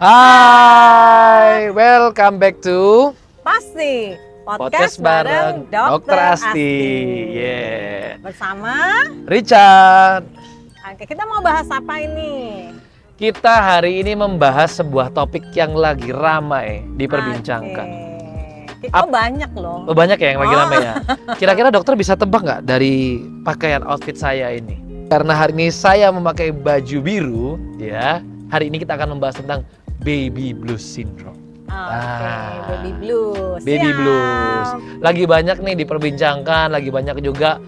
Hai, welcome back to Pasti podcast bareng Dokter Asti. Yeah. Bersama Richard. Oke, kita mau bahas apa ini? Kita hari ini membahas sebuah topik yang lagi ramai diperbincangkan. Banyak loh. Oh, banyak ya yang lagi ramai ya. Kira-kira dokter bisa tebak nggak dari pakaian outfit saya ini? Karena hari ini saya memakai baju biru, ya. Hari ini kita akan membahas tentang baby blues syndrome. Baby blues. Baby blues. Lagi banyak nih diperbincangkan, lagi banyak juga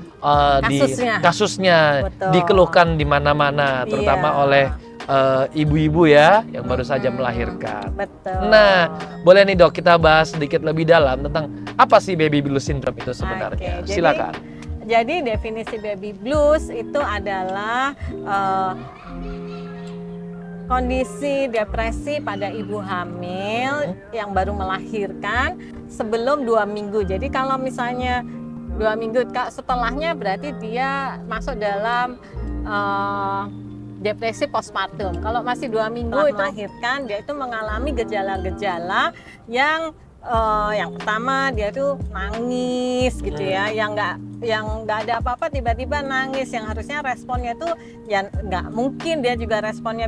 kasusnya Betul. dikeluhkan di mana-mana, terutama oleh ibu-ibu ya yang baru saja melahirkan. Betul. Nah, boleh nih dok kita bahas sedikit lebih dalam tentang apa sih baby blues syndrome itu sebenarnya. Silakan. Jadi definisi baby blues itu adalah kondisi depresi pada ibu hamil yang baru melahirkan sebelum 2 minggu. Jadi kalau misalnya 2 minggu setelahnya berarti dia masuk dalam depresi postpartum. Kalau masih 2 minggu itu melahirkan, dia itu mengalami gejala-gejala yang pertama dia tuh nangis gitu ya, yang nggak ada apa-apa tiba-tiba nangis, yang harusnya responnya tuh ya nggak mungkin dia juga responnya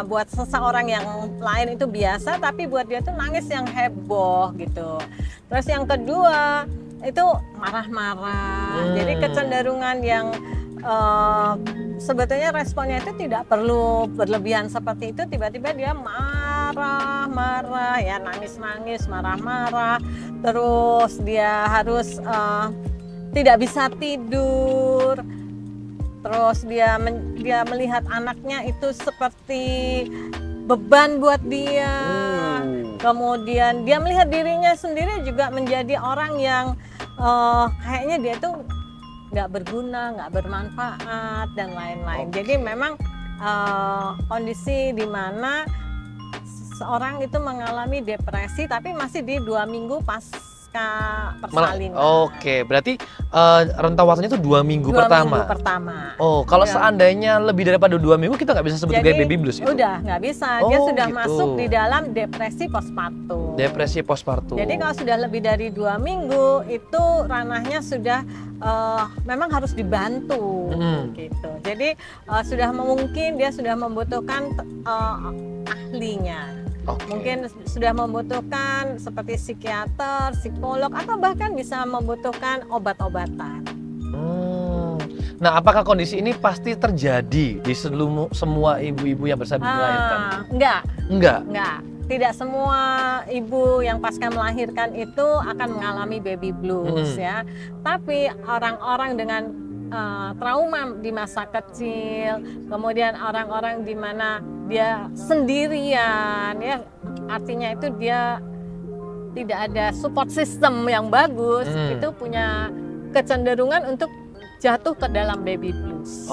buat seseorang yang lain itu biasa, tapi buat dia tuh nangis yang heboh gitu. Terus yang kedua itu marah-marah, jadi kecenderungan yang sebetulnya responnya itu tidak perlu berlebihan seperti itu, tiba-tiba dia marah-marah ya, nangis-nangis, marah-marah, terus dia harus tidak bisa tidur, terus dia melihat anaknya itu seperti beban buat dia, kemudian dia melihat dirinya sendiri juga menjadi orang yang kayaknya dia tuh nggak berguna, nggak bermanfaat dan lain-lain. Jadi memang kondisi di mana seorang itu mengalami depresi tapi masih di 2 minggu pasca persalinan. Oke, berarti rentang waktunya itu 2 minggu 2 pertama. minggu pertama. Oh, kalau seandainya lebih daripada 2 minggu kita nggak bisa sebut sebagai baby blues itu? Udah nggak bisa, dia sudah masuk di dalam depresi postpartum. Depresi postpartum. Jadi kalau sudah lebih dari 2 minggu itu ranahnya sudah memang harus dibantu gitu. Jadi mungkin dia sudah membutuhkan ahlinya. Mungkin sudah membutuhkan seperti psikiater, psikolog, atau bahkan bisa membutuhkan obat-obatan. Nah, apakah kondisi ini pasti terjadi di semua ibu-ibu yang bersabda melahirkan? Enggak. Tidak semua ibu yang pasca melahirkan itu akan mengalami baby blues ya. Tapi orang-orang dengan trauma di masa kecil, kemudian orang-orang di mana dia sendirian ya, artinya itu dia tidak ada support system yang bagus, itu punya kecenderungan untuk jatuh ke dalam baby blues.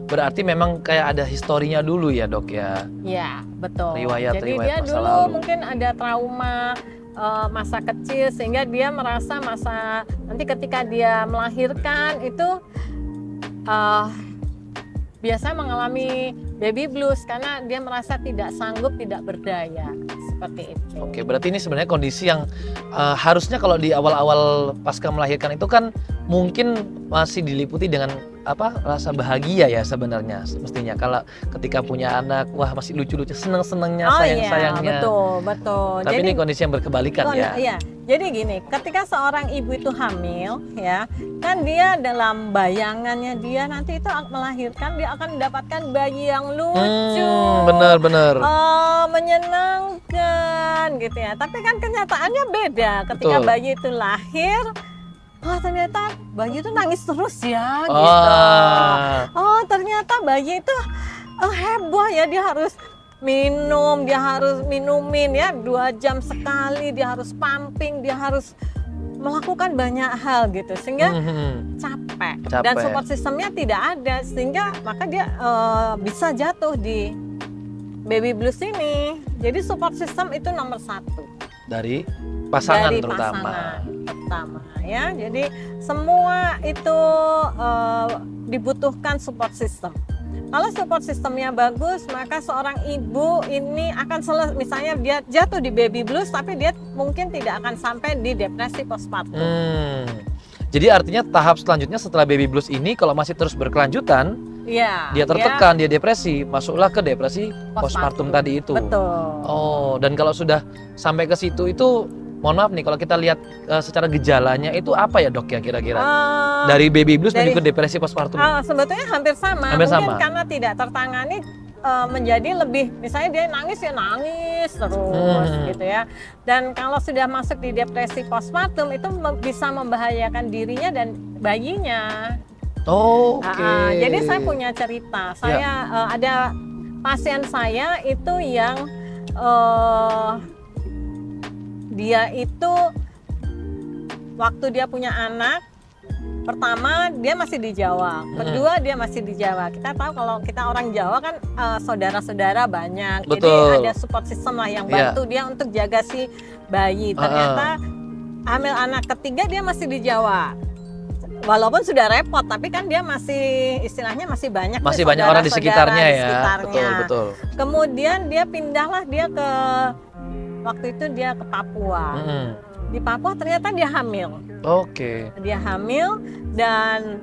Berarti memang kayak ada historinya dulu ya dok ya? Iya, betul. Jadi dia dulu mungkin ada trauma masa kecil sehingga dia merasa nanti ketika dia melahirkan itu biasa mengalami baby blues karena dia merasa tidak sanggup, tidak berdaya, seperti itu. Oke, berarti ini sebenarnya kondisi yang harusnya kalau di awal-awal pasca melahirkan itu kan mungkin masih diliputi dengan rasa bahagia ya sebenarnya mestinya. Kalau ketika punya anak, wah masih lucu-lucu, seneng-senengnya, sayang-sayangnya. Betul. Tapi ini kondisi yang berkebalikan ya. Iya. Jadi gini, ketika seorang ibu itu hamil ya, kan dia dalam bayangannya dia nanti itu melahirkan, dia akan mendapatkan bayi yang lucu, benar. menyenangkan gitu ya. Tapi kan kenyataannya beda. Ketika bayi itu lahir, ternyata bayi itu nangis terus ya gitu. Ternyata bayi itu heboh ya, dia harus minum, dia harus minumin ya 2 jam sekali, dia harus pumping, dia harus melakukan banyak hal gitu sehingga capek dan support sistemnya tidak ada, sehingga maka dia bisa jatuh di baby blues ini. Jadi support system itu nomor 1 dari pasangan pertama ya. Jadi semua itu dibutuhkan support system. Kalau support sistemnya bagus, maka seorang ibu ini akan misalnya dia jatuh di baby blues, tapi dia mungkin tidak akan sampai di depresi postpartum. Jadi artinya tahap selanjutnya setelah baby blues ini kalau masih terus berkelanjutan, dia tertekan, dia depresi, masuklah ke depresi postpartum tadi itu. Betul. Oh, dan kalau sudah sampai ke situ itu, mohon maaf nih, kalau kita lihat secara gejalanya itu apa ya dok ya kira-kira? Dari baby blues menuju ke depresi postpartum? Sebetulnya hampir sama. Mungkin karena tidak tertangani menjadi lebih, misalnya dia nangis ya nangis terus gitu ya. Dan kalau sudah masuk di depresi postpartum itu bisa membahayakan dirinya dan bayinya. Oke. Jadi saya punya cerita. Saya ada pasien saya itu yang dia itu waktu dia punya anak pertama dia masih di Jawa, kedua dia masih di Jawa. Kita tahu kalau kita orang Jawa kan saudara-saudara banyak, betul. Jadi ada support system lah yang bantu dia untuk jaga si bayi. Ternyata hamil anak ketiga dia masih di Jawa. Walaupun sudah repot, tapi kan dia masih istilahnya masih banyak orang di sekitarnya ya. Betul. Kemudian dia pindahlah dia ke waktu itu dia ke Papua. Di Papua ternyata dia hamil. Dia hamil dan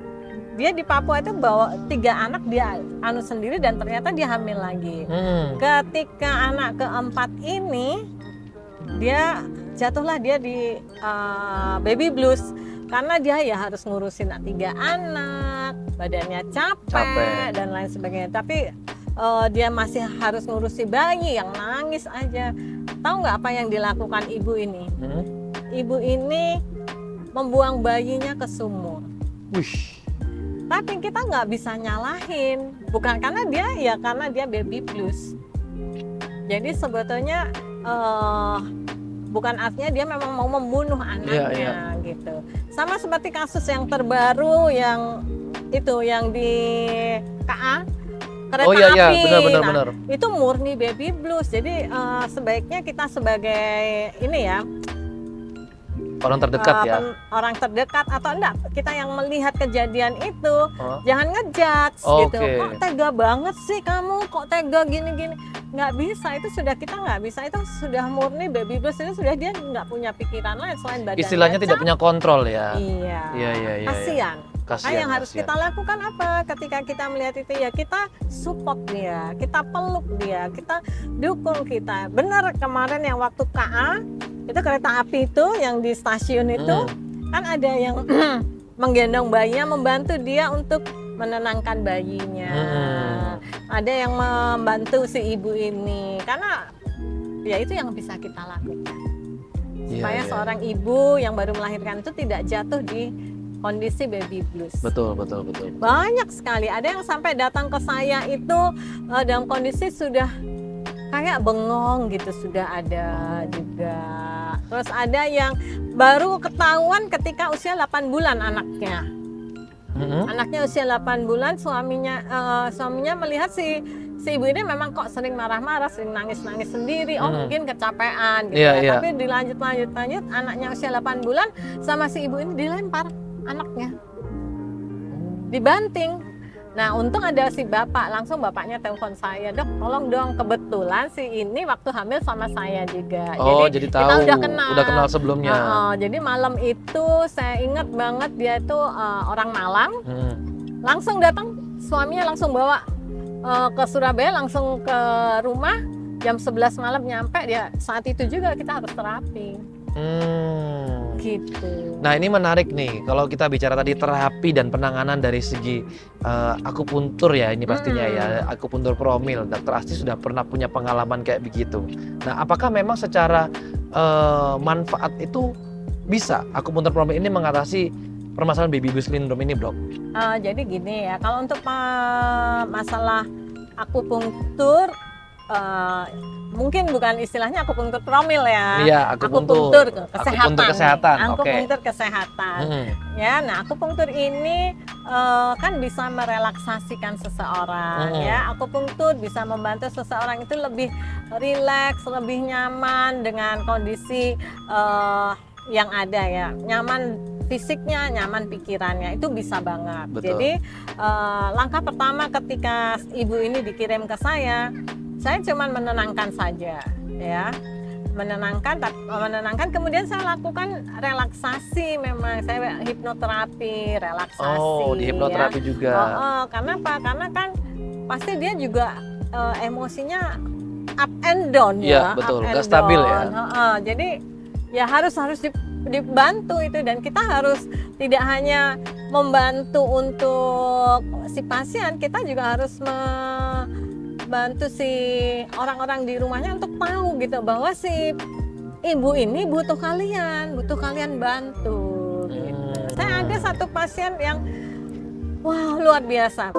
dia di Papua itu bawa 3 anak, dia anu sendiri dan ternyata dia hamil lagi. Ketika anak keempat ini dia jatuhlah dia di baby blues karena dia ya harus ngurusin 3 anak, badannya capek dan lain sebagainya. Tapi dia masih harus ngurusi bayi yang nangis aja. Tahu nggak apa yang dilakukan ibu ini? Ibu ini membuang bayinya ke sumur. Tapi kita nggak bisa nyalahin, bukan karena dia karena dia baby blues. Jadi sebetulnya bukan artinya dia memang mau membunuh anaknya gitu. Sama seperti kasus yang terbaru yang itu yang di KA kereta api. Benar. Itu murni baby blues. Jadi sebaiknya kita sebagai ini ya orang terdekat orang terdekat atau enggak kita yang melihat kejadian itu jangan ngejudge gitu. Kok tega banget sih kamu, kok tega gini-gini. Nggak bisa, itu sudah kita nggak bisa, itu sudah murni baby blues, itu sudah dia nggak punya pikiran lain selain badannya. Istilahnya tidak punya kontrol ya. Iya. Kasian. Yang harus kita lakukan apa ketika kita melihat itu ya kita support dia, kita peluk dia, kita dukung kita. Benar kemarin yang waktu KA itu kereta api itu yang di stasiun itu kan ada yang menggendong bayinya, membantu dia untuk menenangkan bayinya. Ada yang membantu si ibu ini karena ya itu yang bisa kita lakukan supaya seorang ibu yang baru melahirkan itu tidak jatuh di kondisi baby blues. Betul. Banyak sekali. Ada yang sampai datang ke saya itu dalam kondisi sudah kayak bengong gitu, sudah ada juga. Terus ada yang baru ketahuan ketika usia 8 bulan anaknya. Anaknya usia 8 bulan, suaminya melihat si ibu ini memang kok sering marah-marah, sering nangis-nangis sendiri. Mungkin kecapean gitu Tapi dilanjut anaknya usia 8 bulan sama si ibu ini dilempar anaknya, dibanting. Nah untung ada si bapak, langsung bapaknya telepon saya, dok tolong dong, kebetulan si ini waktu hamil sama saya juga. Jadi tahu, kita udah kenal sebelumnya. Jadi malam itu saya ingat banget dia itu orang Malang, langsung datang, suaminya langsung bawa ke Surabaya, langsung ke rumah, jam 11 malam nyampe. Dia saat itu juga kita harus terapi. Gitu. Nah ini menarik nih, kalau kita bicara tadi terapi dan penanganan dari segi akupuntur ya, ini pastinya ya, akupuntur promil. Dr. Asti sudah pernah punya pengalaman kayak begitu. Nah apakah memang secara manfaat itu bisa akupuntur promil ini mengatasi permasalahan baby blues syndrome ini, Dok? Jadi gini ya, kalau untuk masalah akupunktur mungkin bukan istilahnya akupunktur promil ya. Iya, akupuntur kesehatan. Akupunktur kesehatan. Ya, nah akupunktur ini kan bisa merelaksasikan seseorang ya. Akupunktur bisa membantu seseorang itu lebih rileks, lebih nyaman dengan kondisi yang ada ya. Nyaman fisiknya, nyaman pikirannya, itu bisa banget. Betul. Jadi langkah pertama ketika ibu ini dikirim ke saya cuma menenangkan saja, ya, menenangkan. Kemudian saya lakukan relaksasi, memang saya hipnoterapi, relaksasi. Oh, di hipnoterapi ya. juga. Karena apa? Karena kan pasti dia juga emosinya up and down, Iya, ya, betul, up and nggak stabil ya. Jadi ya harus dibantu itu, dan kita harus tidak hanya membantu untuk si pasien, kita juga harus membantu si orang-orang di rumahnya untuk tahu gitu bahwa si ibu ini butuh kalian bantu. Gitu. Saya ada satu pasien yang wah luar biasa.